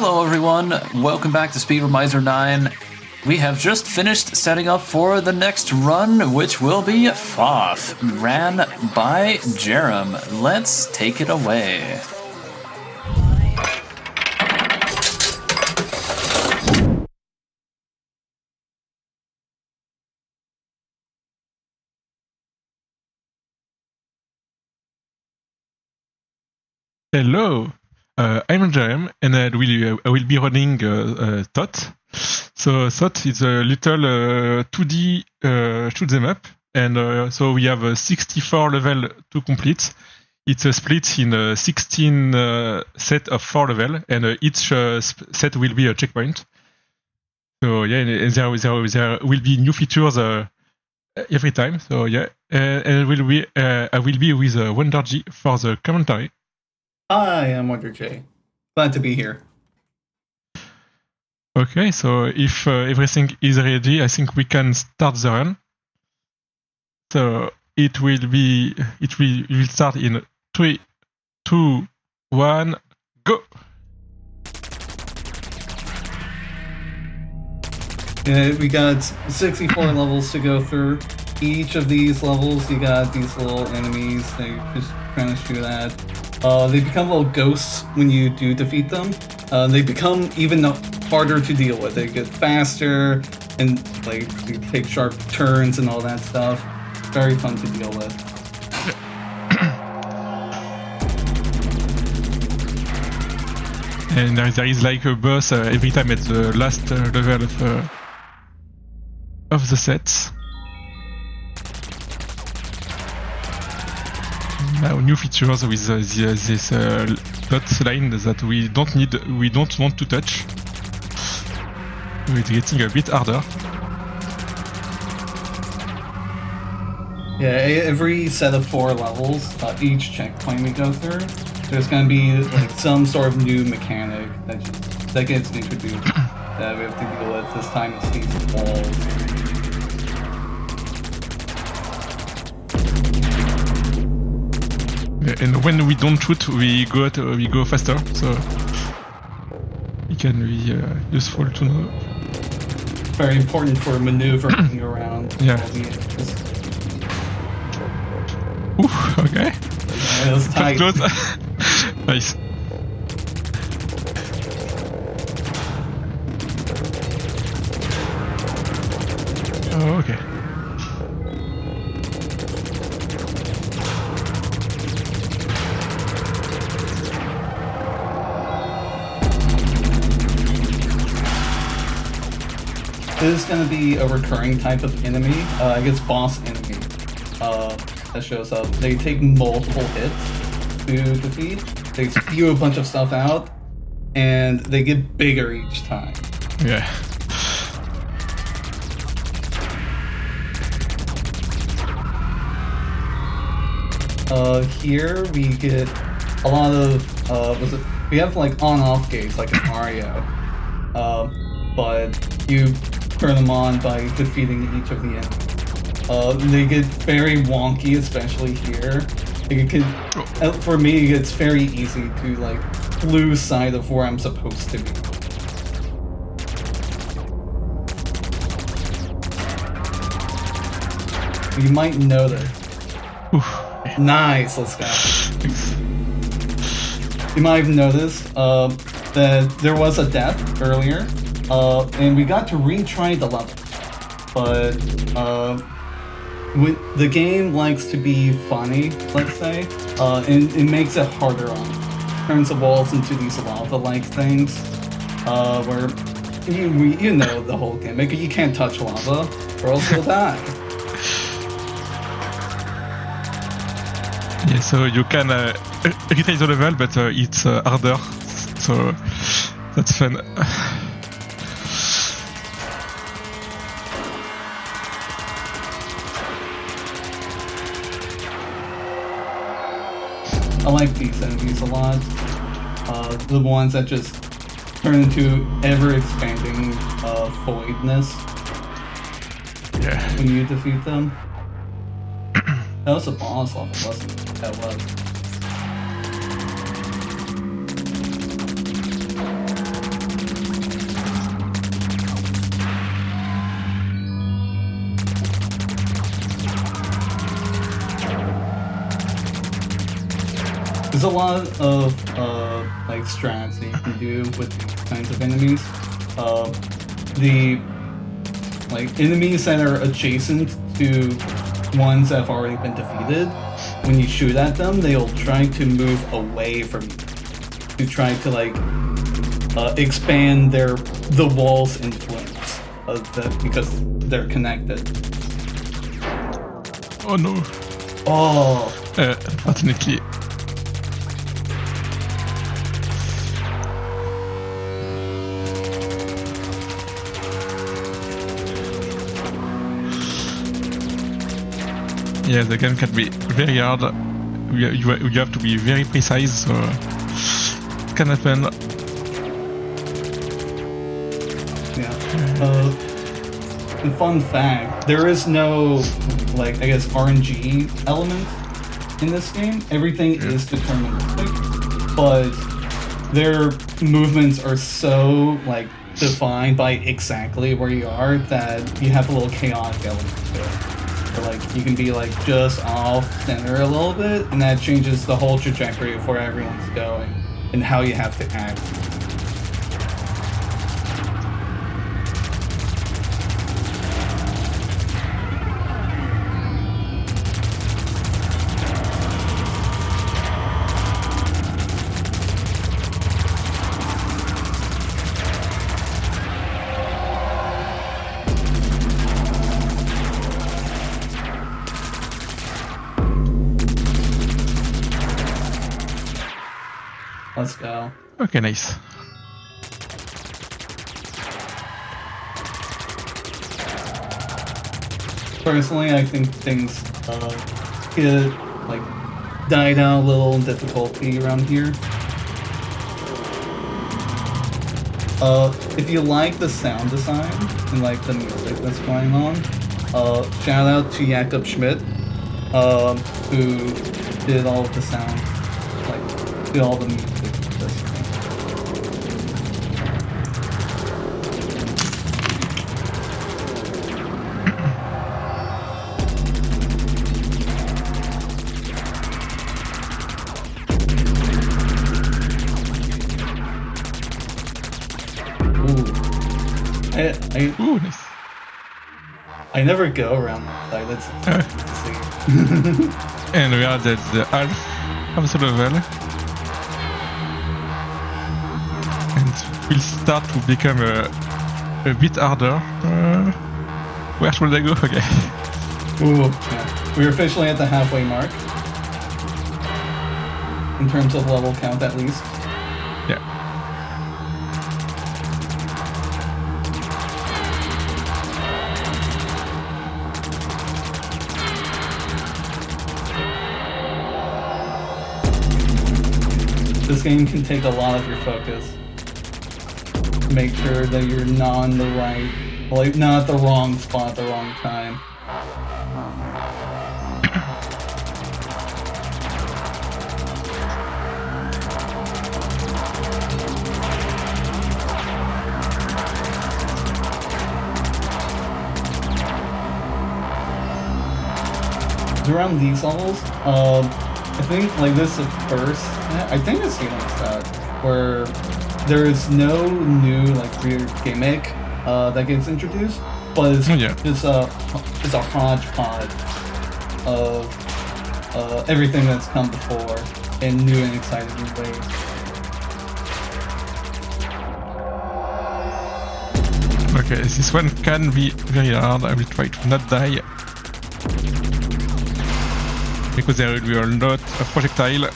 Hello everyone, welcome back to Speedromizer 9. We have just finished setting up for the next run, which will be THOTH, ran by Jerem. Let's take it away. Hello, I'm Jerem, and I will be running THOTH. So THOTH is a little 2D shoot 'em up, and so we have a 64 level to complete. It's split in 16 set of 4 level, and each set will be a checkpoint. So yeah, and there will be new features every time. So yeah, and I will be with Wonder G for the commentary. Hi, I'm Wonder J. Glad to be here. Okay, so if everything is ready, I think we can start the run. So it will start in 3, 2, 1, go! Yeah, we got 64 levels to go through. Each of these levels, you got these little enemies that you're just trying to shoot at. They become little ghosts when you do defeat them. They become even harder to deal with. They get faster and like you take sharp turns and all that stuff. Very fun to deal with. And there is like a boss every time at the last level of the set. Now new features with this dot line that we don't want to touch. It's getting a bit harder. Yeah, every set of 4 levels, each checkpoint we go through, there's going to be like some sort of new mechanic that gets introduced that we have to deal with. This time it's these walls. And when we don't shoot, we go faster, so it can be useful to know. Very important for maneuvering around. Yeah. Ooh, okay. Yeah, it was tight. Close. Nice. Oh, okay. This is going to be a recurring type of enemy. I guess boss enemy that shows up. They take multiple hits to defeat. They spew a bunch of stuff out, and they get bigger each time. Yeah. Here we get a lot of we have like on-off gates like in Mario, but you turn them on by defeating each of the enemies. They get very wonky, especially here. For me, it's very easy to like lose sight of where I'm supposed to be. You might notice. Oof. Nice, let's go. You might have noticed that there was a death earlier. And we got to retry the level, but the game likes to be funny, let's say, and it makes it harder on you. Turns the walls into these lava-like things, where you know the whole game. You can't touch lava, or else you'll die. Yeah, so you can retry the level, but it's harder, so that's fun. I like these enemies a lot. The ones that just turn into ever-expanding voidness. Yeah. When you defeat them. That was a boss level, wasn't it? That was. there's a lot of like strats that you can do with these kinds of enemies. The like enemies that are adjacent to ones that have already been defeated, when you shoot at them, they'll try to move away from you to try to like expand the wall's influence because they're connected. Oh no. Oh. Unfortunately. Yeah, the game can be very hard. You have to be very precise, so it can happen. Yeah. And fun fact, there is no, like, I guess, RNG element in this game. Everything is deterministic, but their movements are so, like, defined by exactly where you are that you have a little chaotic element to it. Like, you can be like just off center a little bit, and that changes the whole trajectory of where everyone's going and how you have to act. Let's go. Okay, nice. Personally, I think things get like die down a little in difficulty around here. If you like the sound design and like the music that's going on, shout out to Jakob Schmidt, who did all of the sound, like did all the music. Ooh, nice. I never go around that side. That's And we are at the half of the level. And will start to become a bit harder. Where should I go? Okay. Ooh, yeah. We're officially at the halfway mark. In terms of level count, at least. Yeah. This game can take a lot of your focus. Make sure that you're not on the right, like not at the wrong spot at the wrong time. Around these levels, I think like this is the first. I think it's even that where there is no new like weird gimmick that gets introduced, but it's it's a hodgepodge of everything that's come before in new and exciting ways. Okay, this one can be very hard. I will try to not die. Because there will be a lot of projectile.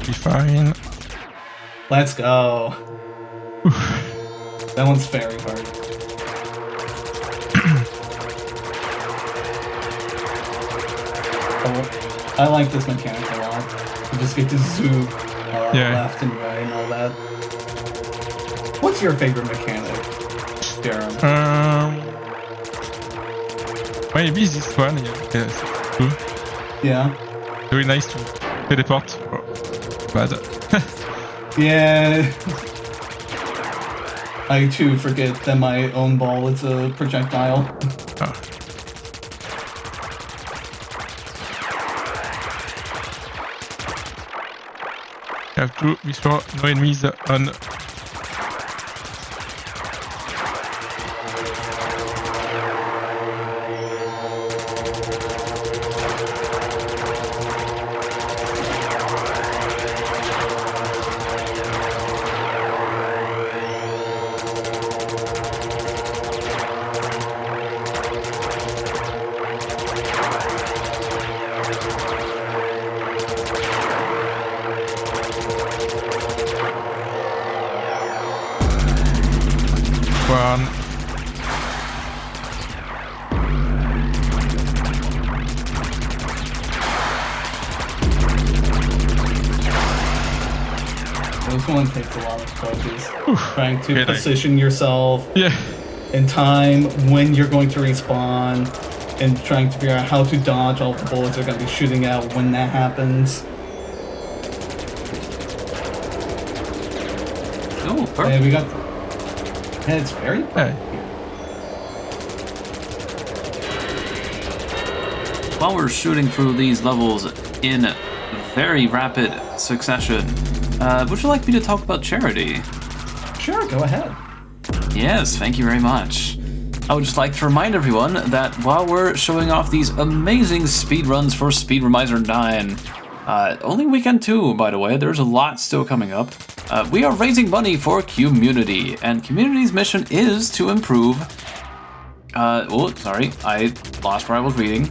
Be fine. Let's go. That one's very hard. Oh, I like this mechanic a lot. You just get to zoom left and right and all that. What's your favorite mechanic, Jerem? Maybe this one, yes. Yeah. Very nice to teleport. Oh, bad. Yeah. I too forget that my own ball is a projectile. Oh. You have to be sure no enemies on. One. This one takes a lot of focus. Oof, Trying to really? position yourself Yeah. in time when you're going to respawn, and trying to figure out how to dodge all the bullets they're going to be shooting out when that happens. Oh, perfect. And we got. And it's very. Hey. While we're shooting through these levels in very rapid succession, would you like me to talk about charity? Sure, go ahead. Yes, thank you very much. I would just like to remind everyone that while we're showing off these amazing speedruns for Speedromizer 9, only weekend 2, by the way, there's a lot still coming up, we are raising money for QMUNITY, and Community's mission is to improve... oh, sorry, I lost where I was reading.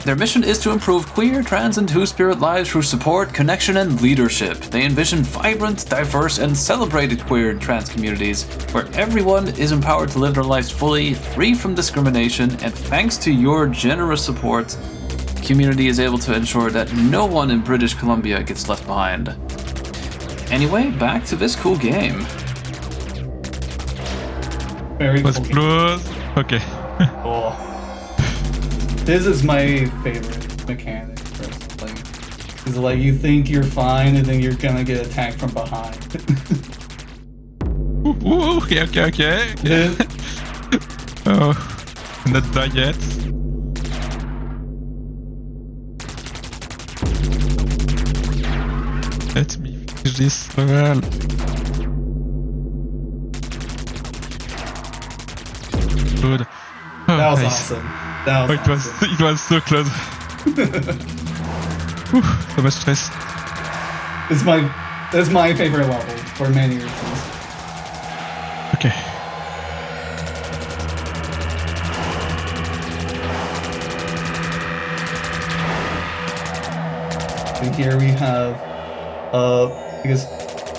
Their mission is to improve queer, trans, and two-spirit lives through support, connection, and leadership. They envision vibrant, diverse, and celebrated queer and trans communities where everyone is empowered to live their lives fully, free from discrimination, and thanks to your generous support, QMUNITY is able to ensure that no one in British Columbia gets left behind. Anyway, back to this cool game. Very Was cool. close. Okay. Cool. This is my favorite mechanic, personally. It's like you think you're fine and then you're gonna get attacked from behind. Ooh, okay. Yeah. Oh, not die yet. Let me finish this level. Good. Oh, That was nice. awesome. That was awesome. It was so close. Whew, so much stress. That's my favorite level for many reasons. Okay. And here we have, because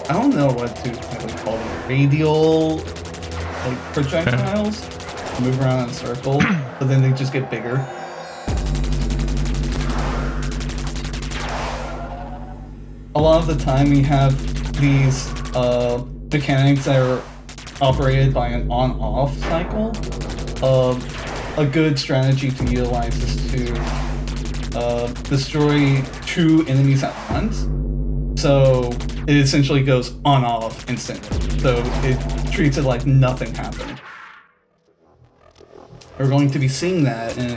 I don't know what to really call them, radial, like projectiles, move around in a circle, but then they just get bigger. A lot of the time we have these mechanics that are operated by an on-off cycle. A good strategy to utilize is to destroy two enemies at once. So it essentially goes on-off instantly. So it treats it like nothing happened. We're going to be seeing that in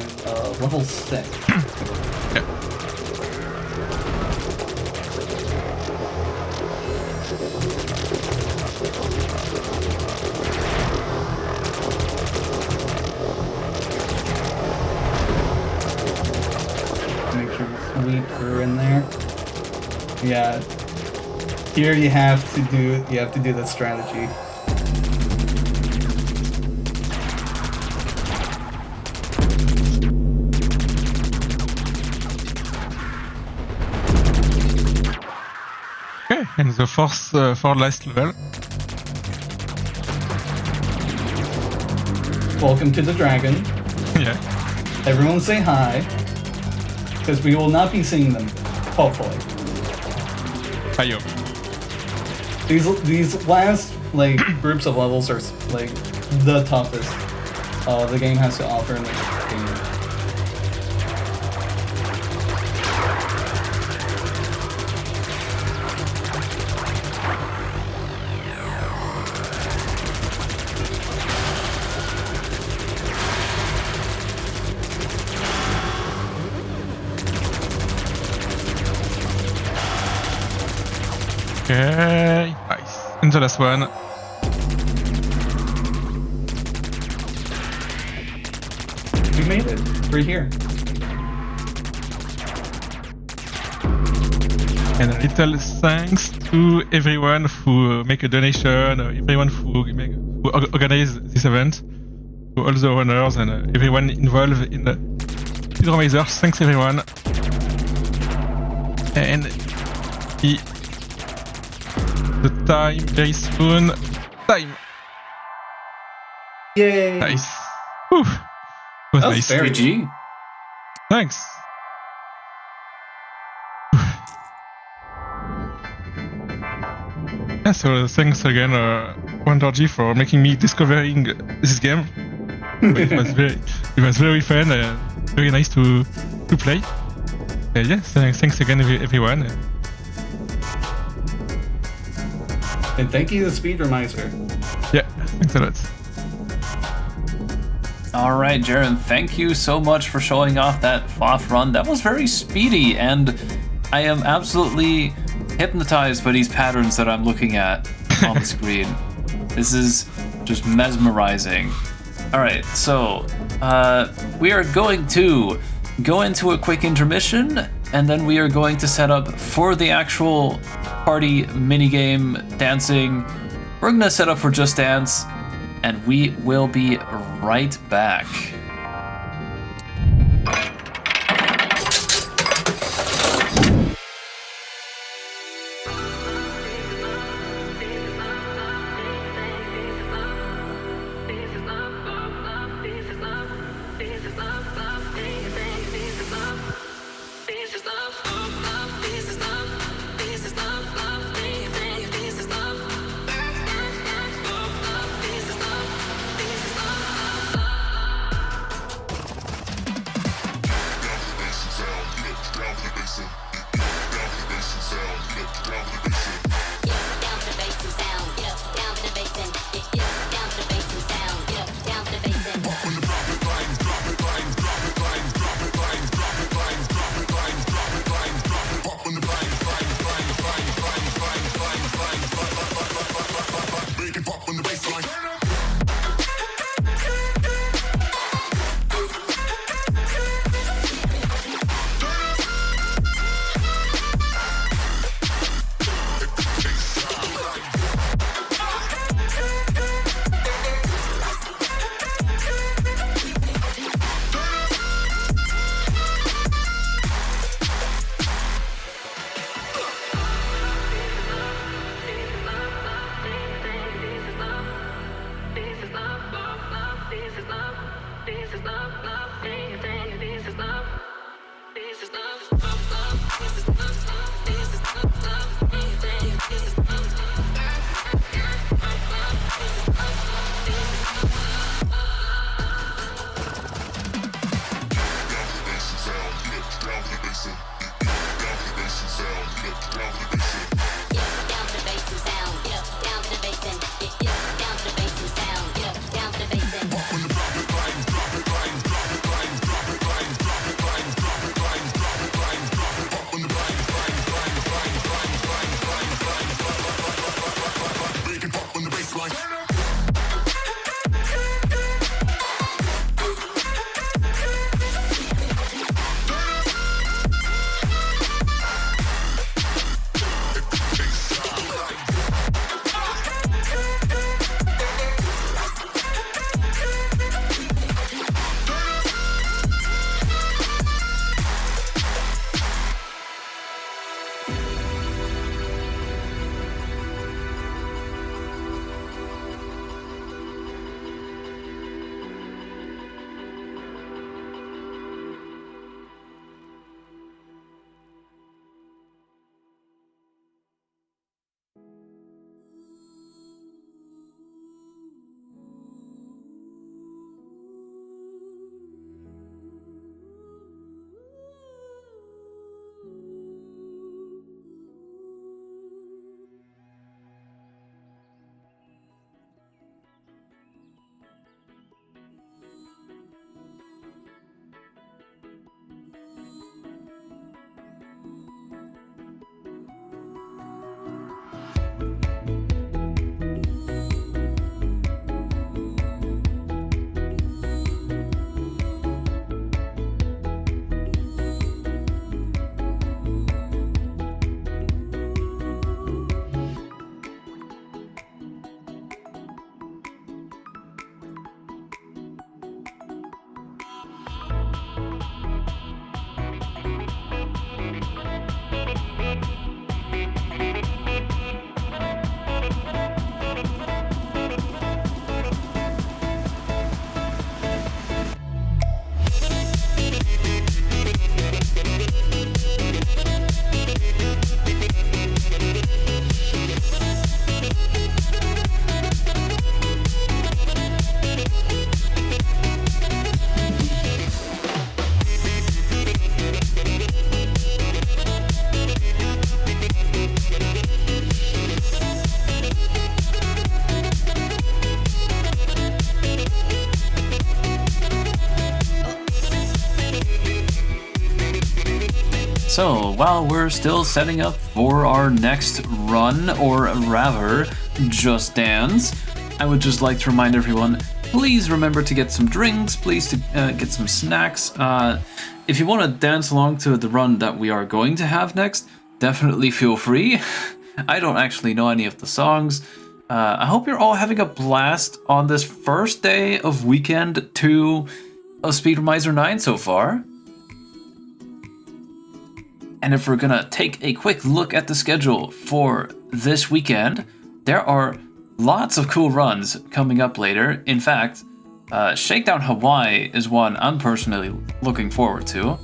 level 6. Yeah. Make sure you sweep through in there. Yeah. Here you have to do the strategy. Okay, and the for last level. Welcome to the dragon. Yeah. Everyone say hi, because we will not be seeing them, hopefully. Ayo. These last like groups of levels are like the toughest the game has to offer in this game. Okay, nice. And the last one. We made it. We're here. And a little thanks to everyone who make a donation, everyone who organize this event, to all the runners and everyone involved in the Speedromizer. Thanks everyone. And the time very soon. Time. Yay! Nice. Whew. Was That was nice. very GG. Thanks. Yeah, so thanks again, WonderG, for making me discovering this game. It was very fun and very nice to play. Yeah, thanks again everyone. And thank you to Speedromizer. Yeah, thanks a lot. All right, Jerem, thank you so much for showing off that FOF run. That was very speedy, and I am absolutely hypnotized by these patterns that I'm looking at on the screen. This is just mesmerizing. All right, so we are going to go into a quick intermission, and then we are going to set up for the actual party minigame dancing. We're gonna set up for Just Dance, and we will be right back. So, while we're still setting up for our next run, or rather, Just Dance, I would just like to remind everyone, please remember to get some drinks, please to get some snacks. If you want to dance along to the run that we are going to have next, definitely feel free. I don't actually know any of the songs. I hope you're all having a blast on this first day of weekend 2 of Speedromizer 9 so far. And if we're gonna take a quick look at the schedule for this weekend, there are lots of cool runs coming up later. In fact, Shakedown Hawaii is one I'm personally looking forward to.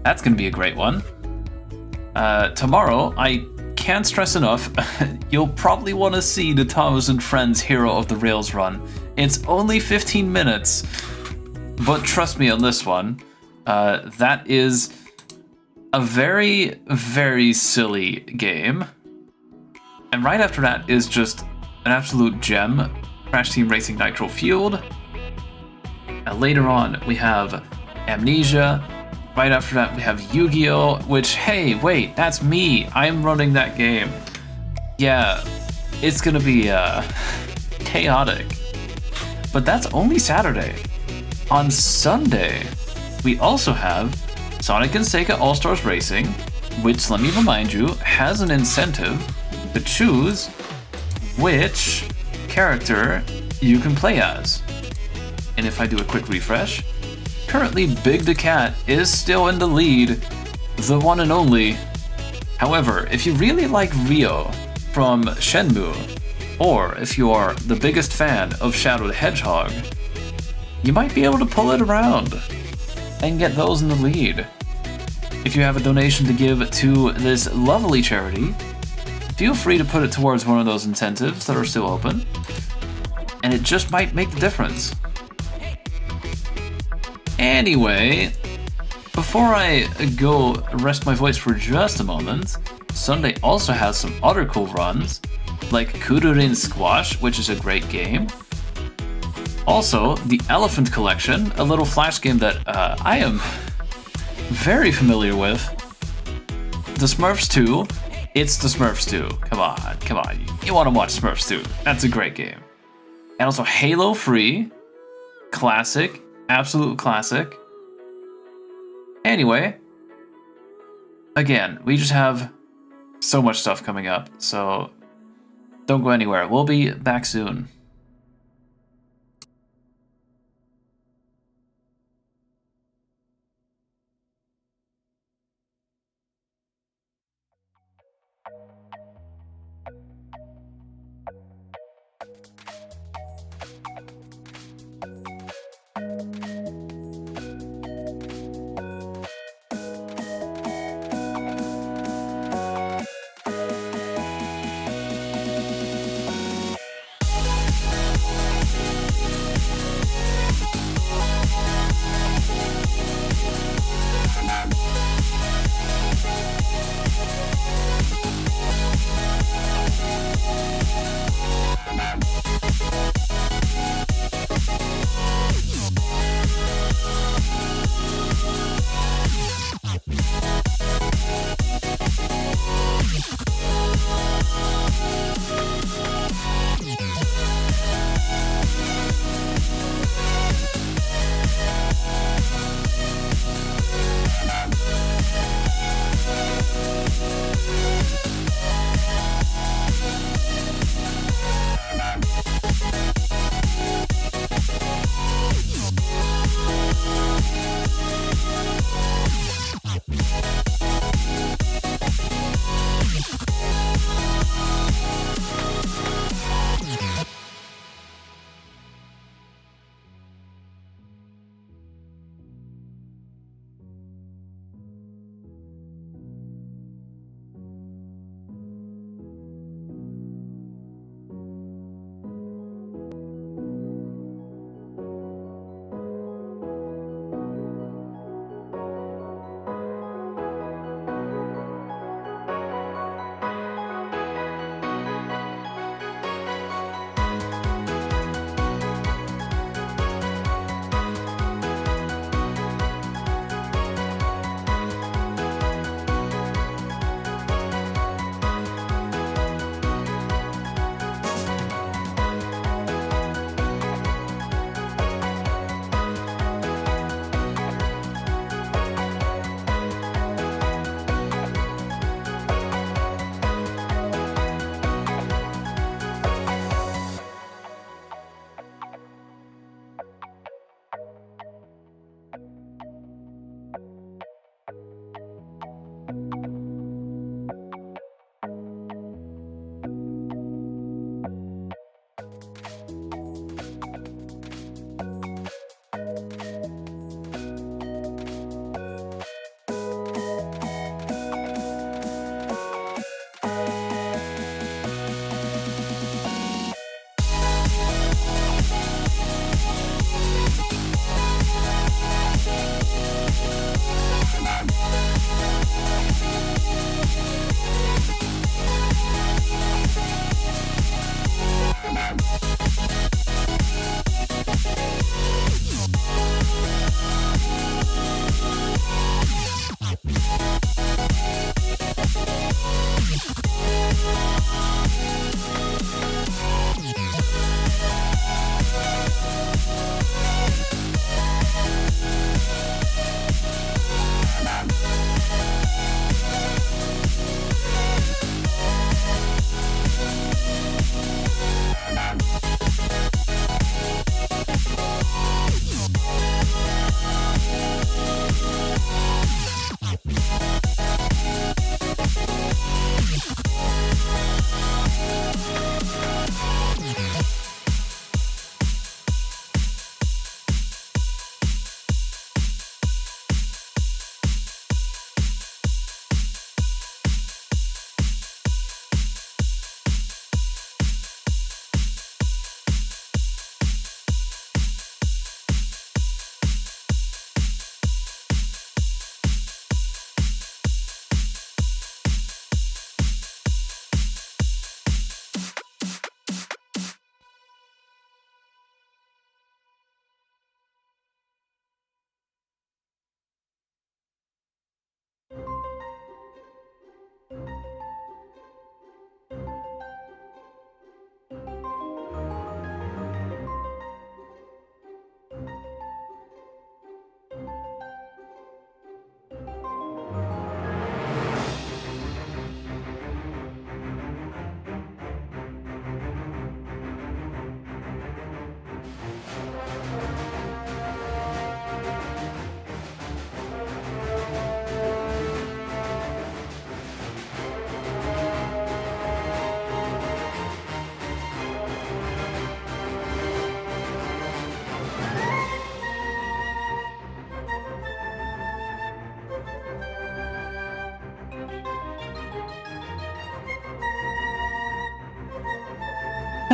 That's gonna be a great one. Tomorrow, I can't stress enough, you'll probably want to see the Thomas and Friends Hero of the Rails run. It's only 15 minutes, but trust me on this one, that is a very, very silly game. And right after that is just an absolute gem, Crash Team Racing Nitro Fueled. Later on, we have Amnesia. Right after that, we have Yu-Gi-Oh! Which, hey, wait, that's me. I'm running that game. Yeah, it's gonna be chaotic. But that's only Saturday. On Sunday, we also have Sonic and Sega All-Stars Racing, which, let me remind you, has an incentive to choose which character you can play as. And if I do a quick refresh, currently Big the Cat is still in the lead, the one and only. However, if you really like Ryo from Shenmue, or if you are the biggest fan of Shadow the Hedgehog, you might be able to pull it around and get those in the lead. If you have a donation to give to this lovely charity, feel free to put it towards one of those incentives that are still open, and it just might make the difference. Anyway, before I go rest my voice for just a moment, Sunday also has some other cool runs, like Kururin Squash, which is a great game. Also, the Elephant Collection, a little Flash game that I am very familiar with. The Smurfs 2, it's the Smurfs 2. Come on, you want to watch Smurfs 2. That's a great game. And also Halo Free, classic, absolute classic. Anyway, again, we just have so much stuff coming up, so don't go anywhere. We'll be back soon.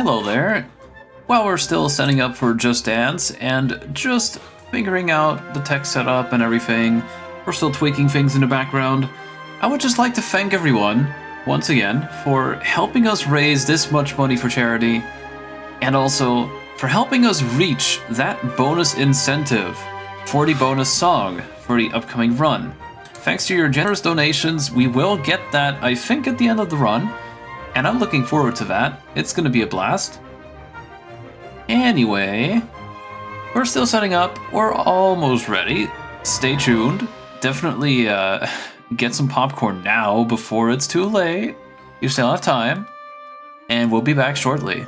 Hello there. While we're still setting up for Just Dance and just figuring out the tech setup and everything, we're still tweaking things in the background, I would just like to thank everyone, once again, for helping us raise this much money for charity, and also for helping us reach that bonus incentive for the bonus song for the upcoming run. Thanks to your generous donations, we will get that, I think, at the end of the run, and I'm looking forward to that. It's gonna be a blast. Anyway, we're still setting up. We're almost ready. Stay tuned. Definitely get some popcorn now before it's too late. You still have time, and we'll be back shortly.